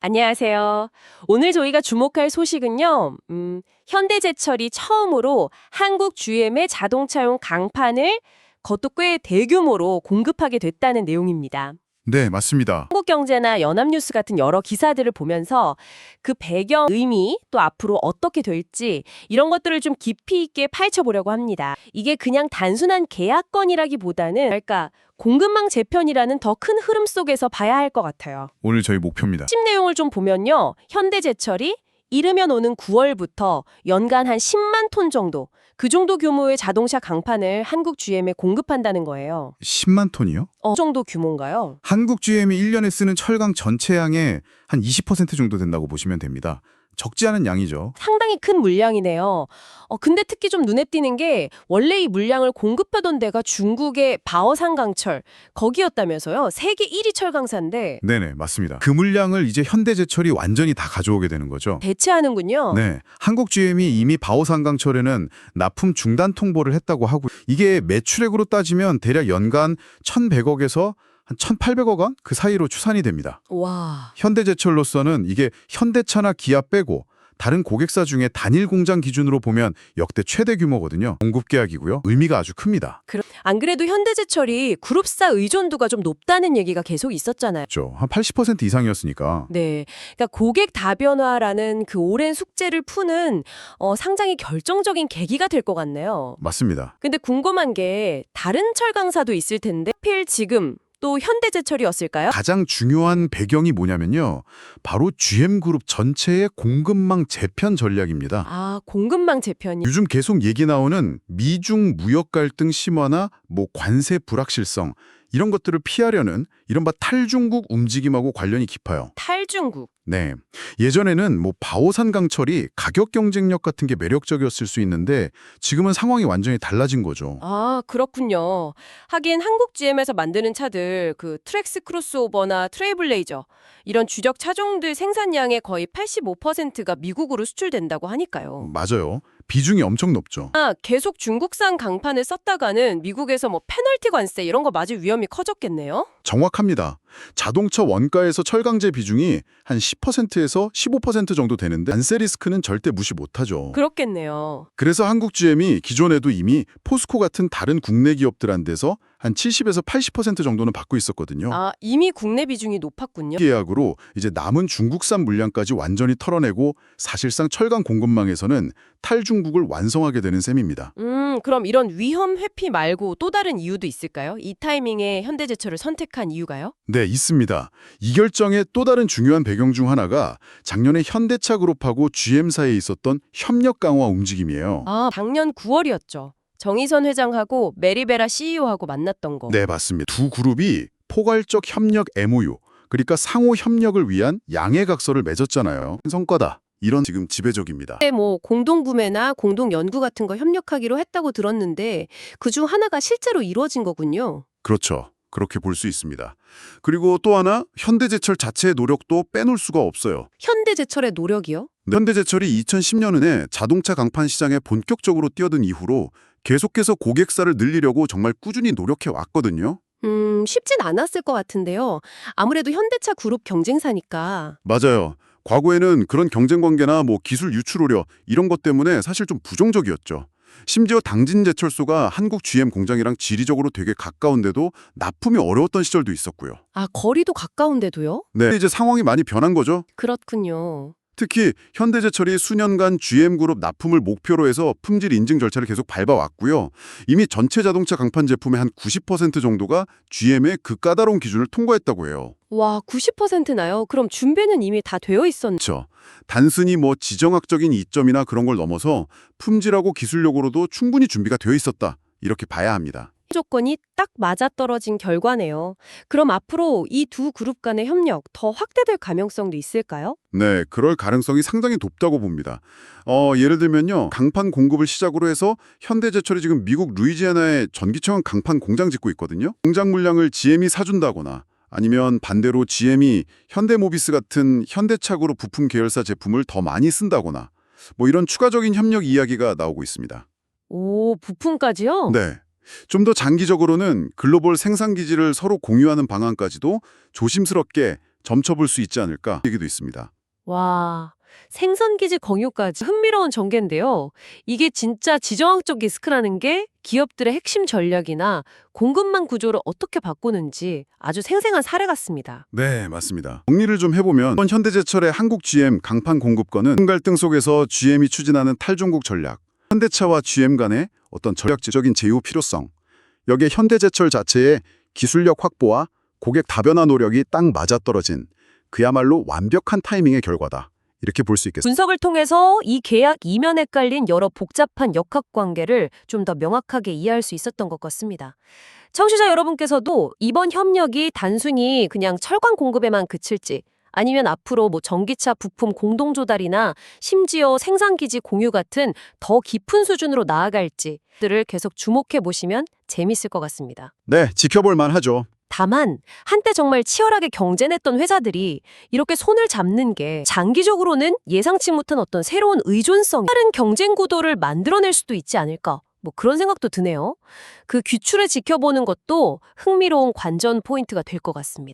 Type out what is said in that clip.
안녕하세요. 오늘 저희가 주목할 소식은요, 현대제철이 처음으로 한국 GM의 자동차용 강판을 그것도 꽤 대규모로 공급하게 됐다는 내용입니다. 네, 맞습니다. 한국경제나 연합뉴스 같은 여러 기사들을 보면서 그 배경 의미 또 앞으로 어떻게 될지 이런 것들을 좀 깊이 있게 파헤쳐보려고 합니다. 이게 그냥 단순한 계약건이라기보다는 그러니까 공급망 재편이라는 더 큰 흐름 속에서 봐야 할 것 같아요. 오늘 저희 목표입니다. 핵심 내용을 좀 보면요. 현대제철이 이르면 오는 9월부터 연간 한 10만 톤 정도, 그 정도 규모의 자동차 강판을 한국 GM에 공급한다는 거예요. 10만 톤이요? 정도 규모인가요? 한국 GM이 1년에 쓰는 철강 전체 양의 한 20% 정도 된다고 보시면 됩니다. 적지 않은 양이죠. 상당히 큰 물량이네요. 근데 특히 좀 눈에 띄는 게 원래 이 물량을 공급하던 데가 중국의 바오산강철 거기였다면서요. 세계 1위 철강사인데 네네, 맞습니다. 그 물량을 이제 현대제철이 완전히 다 가져오게 되는 거죠. 대체하는군요. 네, 한국 GM이 이미 바오산강철에는 납품 중단 통보를 했다고 하고 이게 매출액으로 따지면 대략 연간 1,100억에서 한 1,800억 원? 그 사이로 추산이 됩니다. 와. 현대제철로서는 이게 현대차나 기아 빼고 다른 고객사 중에 단일 공장 기준으로 보면 역대 최대 규모거든요. 공급 계약이고요. 의미가 아주 큽니다. 안 그래도 현대제철이 그룹사 의존도가 좀 높다는 얘기가 계속 있었잖아요. 그렇죠. 한 80% 이상이었으니까. 네. 그러니까 고객 다변화라는 그 오랜 숙제를 푸는 상당히 결정적인 계기가 될 것 같네요. 맞습니다. 근데 궁금한 게 다른 철강사도 있을 텐데 하필 지금 또 현대제철이었을까요? 가장 중요한 배경이 뭐냐면요. 바로 GM그룹 전체의 공급망 재편 전략입니다. 아, 공급망 재편이. 요즘 계속 얘기 나오는 미중 무역 갈등 심화나 관세 불확실성 이런 것들을 피하려는 이른바 탈중국 움직임하고 관련이 깊어요. 탈중국. 네. 예전에는 바오산강철이 가격 경쟁력 같은 게 매력적이었을 수 있는데 지금은 상황이 완전히 달라진 거죠. 아, 그렇군요. 하긴 한국 GM에서 만드는 차들 그 트랙스 크로스오버나 트레이블레이저 이런 주력 차종들 생산량의 거의 85%가 미국으로 수출된다고 하니까요. 맞아요. 비중이 엄청 높죠. 계속 중국산 강판을 썼다가는 미국에서 페널티 관세 이런 거 맞을 위험이 커졌겠네요? 정확합니다. 자동차 원가에서 철강제 비중이 한 10%에서 15% 정도 되는데 관세 리스크는 절대 무시 못하죠. 그렇겠네요. 그래서 한국 GM이 기존에도 이미 포스코 같은 다른 국내 기업들한테서 한 70에서 80% 정도는 받고 있었거든요. 아, 이미 국내 비중이 높았군요. 계약으로 이제 남은 중국산 물량까지 완전히 털어내고 사실상 철강 공급망에서는 탈중국을 완성하게 되는 셈입니다. 그럼 이런 위험 회피 말고 또 다른 이유도 있을까요? 이 타이밍에 현대제철을 선택한 이유가요? 네, 있습니다. 이 결정의 또 다른 중요한 배경 중 하나가 작년에 현대차 그룹하고 GM 사이에 있었던 협력 강화 움직임이에요. 아, 작년 9월이었죠. 정의선 회장하고 메리베라 CEO하고 만났던 거. 네, 맞습니다. 두 그룹이 포괄적 협력 MOU, 그러니까 상호 협력을 위한 양해각서를 맺었잖아요. 성과다. 이런 지금 지배적입니다. 네, 공동 구매나 공동 연구 같은 거 협력하기로 했다고 들었는데 그중 하나가 실제로 이루어진 거군요. 그렇죠. 그렇게 볼 수 있습니다. 그리고 또 하나, 현대제철 자체의 노력도 빼놓을 수가 없어요. 현대제철의 노력이요? 현대제철이 2010년에 자동차 강판 시장에 본격적으로 뛰어든 이후로 계속해서 고객사를 늘리려고 정말 꾸준히 노력해 왔거든요. 쉽진 않았을 것 같은데요. 아무래도 현대차 그룹 경쟁사니까. 맞아요. 과거에는 그런 경쟁 관계나 기술 유출 우려 이런 것 때문에 사실 좀 부정적이었죠. 심지어 당진제철소가 한국 GM 공장이랑 지리적으로 되게 가까운데도 납품이 어려웠던 시절도 있었고요. 아, 거리도 가까운데도요? 네, 이제 상황이 많이 변한 거죠. 그렇군요. 특히 현대제철이 수년간 GM그룹 납품을 목표로 해서 품질 인증 절차를 계속 밟아왔고요. 이미 전체 자동차 강판 제품의 한 90% 정도가 GM의 그 까다로운 기준을 통과했다고 해요. 와, 90%나요? 그럼 준비는 이미 다 되어 있었네. 그렇죠. 단순히 지정학적인 이점이나 그런 걸 넘어서 품질하고 기술력으로도 충분히 준비가 되어 있었다. 이렇게 봐야 합니다. 조건이 딱 맞아떨어진 결과네요. 그럼 앞으로 이 두 그룹 간의 협력 더 확대될 가능성도 있을까요? 네, 그럴 가능성이 상당히 높다고 봅니다. 예를 들면요. 강판 공급을 시작으로 해서 현대제철이 지금 미국 루이지애나에 전기차용 강판 공장 짓고 있거든요. 공장 물량을 GM이 사준다거나 아니면 반대로 GM이 현대모비스 같은 현대차그룹 부품 계열사 제품을 더 많이 쓴다거나 이런 추가적인 협력 이야기가 나오고 있습니다. 오, 부품까지요? 네. 좀 더 장기적으로는 글로벌 생산 기지를 서로 공유하는 방안까지도 조심스럽게 점쳐볼 수 있지 않을까 얘기도 있습니다. 와, 생선기지 공유까지 흥미로운 전개인데요. 이게 진짜 지정학적 리스크라는 게 기업들의 핵심 전략이나 공급망 구조를 어떻게 바꾸는지 아주 생생한 사례 같습니다. 네, 맞습니다. 정리를 좀 해보면 이번 현대제철의 한국 GM 강판 공급권은 갈등 속에서 GM이 추진하는 탈중국 전략, 현대차와 GM 간의 어떤 전략적인 제휴 필요성, 여기에 현대제철 자체의 기술력 확보와 고객 다변화 노력이 딱 맞아떨어진 그야말로 완벽한 타이밍의 결과다. 이렇게 볼 수 있겠습니다. 분석을 통해서 이 계약 이면에 깔린 여러 복잡한 역학관계를 좀 더 명확하게 이해할 수 있었던 것 같습니다. 청취자 여러분께서도 이번 협력이 단순히 그냥 철강 공급에만 그칠지 아니면 앞으로 전기차 부품 공동 조달이나 심지어 생산기지 공유 같은 더 깊은 수준으로 나아갈지들을 계속 주목해 보시면 재밌을 것 같습니다. 네, 지켜볼 만하죠. 다만 한때 정말 치열하게 경쟁했던 회사들이 이렇게 손을 잡는 게 장기적으로는 예상치 못한 어떤 새로운 의존성, 다른 경쟁 구도를 만들어낼 수도 있지 않을까. 그런 생각도 드네요. 그 귀추를 지켜보는 것도 흥미로운 관전 포인트가 될 것 같습니다.